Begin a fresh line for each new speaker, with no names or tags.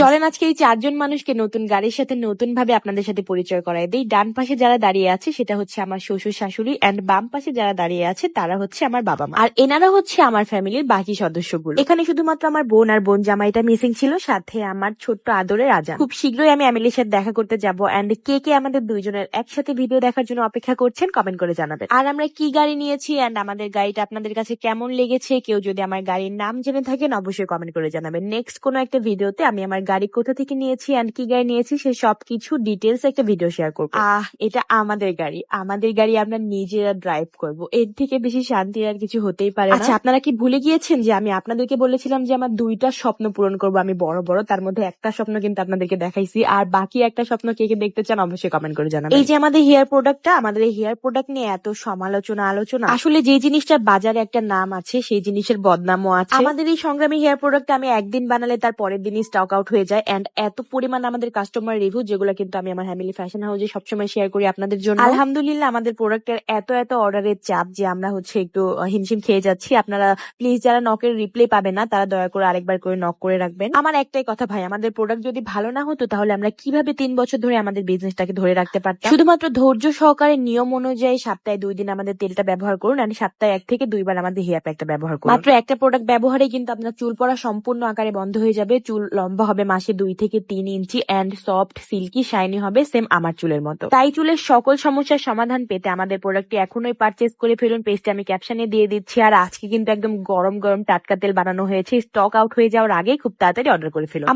চলেন আজকে এই 4 জন মানুষকে নতুন গাড়ির সাথে নতুন ভাবে আপনাদের সাথে পরিচয় করায় দেই। ডান পাশে যারা দাঁড়িয়ে আছে সেটা হচ্ছে আমার শ্বশুর শাশুড়ি, এন্ড বাম পাশে যারা দাঁড়িয়ে আছে তারা হচ্ছে আমার বাবা মা, আর এনারা হচ্ছে আমার ফ্যামিলির বাকি সদস্যগুলো। এখানে শুধুমাত্র আমার বোন আর বোন জামাইটা মিসিং ছিল, সাথে আমার ছোট্ট আদরের আজান। খুব শীঘ্রই আমি এমিলির সাথে দেখা করতে যাব, এন্ড কে কে আমাদের দুইজনের একসাথে ভিডিও দেখার জন্য অপেক্ষা করছেন কমেন্ট করে জানাবেন। আর আমরা কি গাড়ি নিয়েছি এন্ড আমাদের গাড়িটা আপনাদের কাছে কেমন লেগেছে, কেউ যদি আমার গাড়ির নাম জেনে থাকেন অবশ্যই কমেন্ট করে জানাবেন। নেক্সট কোনো একটা ভিডিওতে আমি আমার গাড়ি কোথা থেকে নিয়েছি এন্ড কি গাড়ি নিয়েছি সে সবকিছু ডিটেলস একটা ভিডিও শেয়ার করবো। এটা আমাদের গাড়ি আমরা নিজেরা ড্রাইভ করব, এর থেকে বেশি শান্তি আর কিছু হতেই পারে না। আচ্ছা, আপনারা কি ভুলে গিয়েছেন যে আমি আপনাদেরকে বলেছিলাম যে আমার 2টা স্বপ্ন পূরণ করব আমি বড় বড়, তার মধ্যে একটা স্বপ্ন কিন্তু আপনাদেরকে দেখাইছি, আর বাকি একটা স্বপ্ন কে কে দেখতে চান অবশ্যই কমেন্ট করে জানাবেন। এই যে আমাদের হেয়ার প্রোডাক্টটা, আমাদের এই হেয়ার প্রোডাক্ট নিয়ে এত সমালোচনা আলোচনা, আসলে যে জিনিসটার বাজারে একটা নাম আছে সেই জিনিসের বদনামও আছে। আমাদের এই সংগ্রামী হেয়ার প্রোডাক্ট আমি একদিন বানালে তার পরের দিনই স্টক আউট হয়ে যায়, এন্ড এত পরিমাণ আমাদের কাস্টমার রিভিউ যেগুলো কিন্তু আমি আমার ফ্যামিলি ফ্যাশন হাউসে সবসময় শেয়ার করি আপনাদের জন্য। আলহামদুলিল্লাহ আমাদের প্রোডাক্টের এত অর্ডারের চাপ যে আমরা হচ্ছে একটু হিমশিম খেয়ে যাচ্ছি। আপনারা প্লিজ যারা নকের রিপ্লাই পাবে না তারা দয়া করে আরেকবার করে নক করে রাখবেন। আমার একটাই কথা ভাই, আমাদের প্রোডাক্ট যদি ভালো না হতো তাহলে আমরা কিভাবে 3 বছর ধরে আমাদের বিজনেসটাকে ধরে রাখতে পারতাম। শুধুমাত্র ধৈর্য সহকারে নিয়ম অনুযায়ী সপ্তাহে 2 দিন আমাদের তেলটা ব্যবহার করুন, আর সপ্তাহে 1 থেকে 2 বার আমাদের হেয়ার প্যাকটা ব্যবহার করুন। মাত্র একটা প্রোডাক্ট ব্যবহারে কিন্তু আপনার চুল পড়া সম্পূর্ণ আকারে বন্ধ হয়ে যাবে, চুল লম্বা হবে মাসে 2 থেকে 3 ইঞ্চি, এন্ড সফট সিল্কি শাইনি হবে সেম আমার চুলের মতো। তাই চুলের সকল সমস্যার সমাধান পেতে আমাদের প্রোডাক্টটি এখনই পারচেজ করে ফেলুন, পেজটা আমি ক্যাপশনে দিয়ে দিচ্ছি। আর আজকে কিন্তু একদম গরম গরম টাটকা তেল বানানো হয়েছে, স্টক আউট হয়ে যাওয়ার আগেই খুব তাড়াতাড়ি অর্ডার করে ফেলুন।